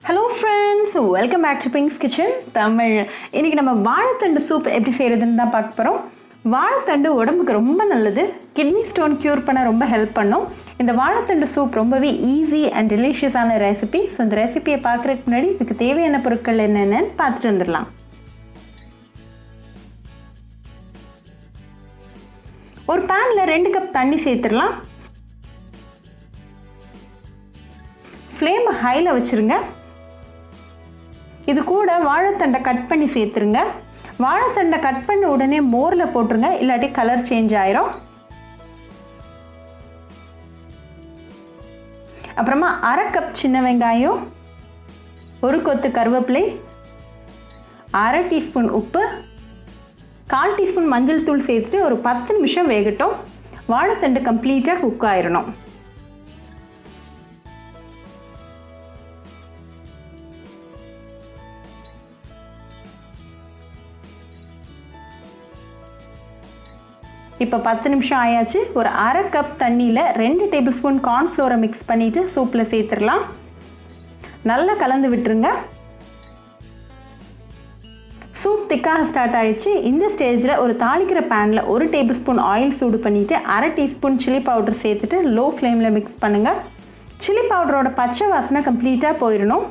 Hello friends, welcome back to Pink's Kitchen Tamil. இன்னைக்கு நம்ம வாழைத்தண்டு சூப் எப்படி செய்யறதுன்னு தான் பார்க்க போறோம். வாழைத்தண்டு உடம்புக்கு ரொம்ப நல்லது. கிட்னி ஸ்டோன் கியூர் பண்ண ரொம்ப ஹெல்ப் பண்ணும். இந்த வாழைத்தண்டு சூப் ரொம்பவே ஈஸி அண்ட் டெலிஷியஸான ரெசிபி. ஸோ இந்த ரெசிபியை பார்க்குறதுக்கு முன்னாடி இதுக்கு தேவையான பொருட்கள் என்னென்னு பார்த்துட்டு வந்துடலாம். ஒரு பேனில் 2 கப் தண்ணி சேர்த்துடலாம். ஃப்ளேம் ஹையில் வச்சுருங்க. இது கூட வாழைத்தண்டை கட் பண்ணி சேர்த்துருங்க. வாழைத்தண்டை கட் பண்ண உடனே மோரில் போட்டுருங்க, இல்லாட்டி கலர் சேஞ்ச் ஆயிரும். அப்புறமா 1/2 கப் சின்ன வெங்காயம், 1 கொத்து கருவேப்பிலை, 1/2 டீஸ்பூன் உப்பு, 1/4 டீஸ்பூன் மஞ்சள் தூள் சேர்த்துட்டு ஒரு 10 நிமிஷம் வேகட்டும். வாழைத்தண்டு கம்ப்ளீட்டாக குக் ஆயிடணும். இப்போ 10 நிமிஷம் ஆயாச்சு. ஒரு 1/2 கப் தண்ணியில் 2 டேபிள் ஸ்பூன் கார்ன்ஃப்ளோரை மிக்ஸ் பண்ணிவிட்டு சூப்பில் சேர்த்துடலாம். நல்லா கலந்து விட்டுருங்க. சூப் திக்காக ஸ்டார்ட் ஆயிடுச்சு. இந்த ஸ்டேஜில் ஒரு தாளிக்கிற பேனில் 1 டேபிள் ஸ்பூன் ஆயில் சூடு பண்ணிவிட்டு 1/2 டீஸ்பூன் சில்லி பவுடர் சேர்த்துட்டு லோ ஃப்ளேமில் மிக்ஸ் பண்ணுங்கள். சில்லி பவுடரோட பச்சை வாசனை கம்ப்ளீட்டாக போயிடணும்.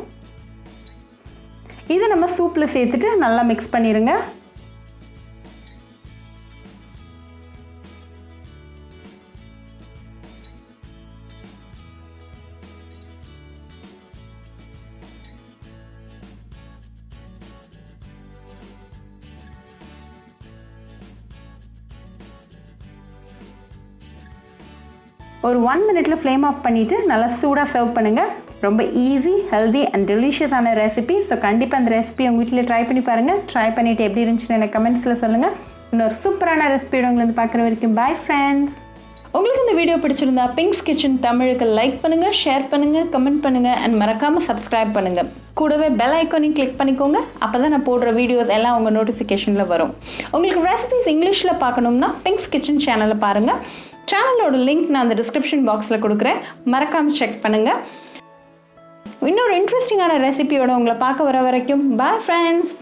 இதை நம்ம சூப்பில் சேர்த்துட்டு நல்லா மிக்ஸ் பண்ணிடுங்க. ஒரு 1 மினிட்ல ஃப்ளேம் ஆஃப் பண்ணிவிட்டு நல்லா சூடாக சர்வ் பண்ணுங்கள். ரொம்ப ஈஸி, ஹெல்தி அண்ட் டெலிஷியஸான ரெசிபி. ஸோ கண்டிப்பாக அந்த ரெசிபி உங்கள் வீட்டில் ட்ரை பண்ணி பாருங்கள். ட்ரை பண்ணிவிட்டு எப்படி இருந்துச்சுன்னு எனக்கு கமெண்ட்ஸில் சொல்லுங்கள். இன்னொரு சூப்பரான ரெசிபியோட உங்களை வந்து பார்க்குற வரைக்கும் பாய் ஃப்ரெண்ட்ஸ். உங்களுக்கு இந்த வீடியோ பிடிச்சிருந்தா பிங்க்ஸ் கிச்சன் தமிழுக்கு லைக் பண்ணுங்கள், ஷேர் பண்ணுங்கள், கமெண்ட் பண்ணுங்கள் அண்ட் மறக்காமல் சப்ஸ்கிரைப் பண்ணுங்கள். கூடவே பெல் ஐக்கானையும் கிளிக் பண்ணிக்கோங்க. அப்போ தான் நான் போடுற வீடியோஸ் எல்லாம் உங்கள் நோட்டிஃபிகேஷனில் வரும். உங்களுக்கு ரெசிபிஸ் இங்கிலீஷில் பார்க்கணும்னா பிங்க்ஸ் கிச்சன் சேனலை பாருங்கள். சேனலோட லிங்க் நான் அந்த டிஸ்கிரிப்ஷன் பாக்ஸில் கொடுக்குறேன், மறக்காமல் செக் பண்ணுங்கள். இன்னொரு இன்ட்ரெஸ்டிங்கான ரெசிபியோட உங்களை பார்க்க வர வரைக்கும் பாய் ஃப்ரெண்ட்ஸ்.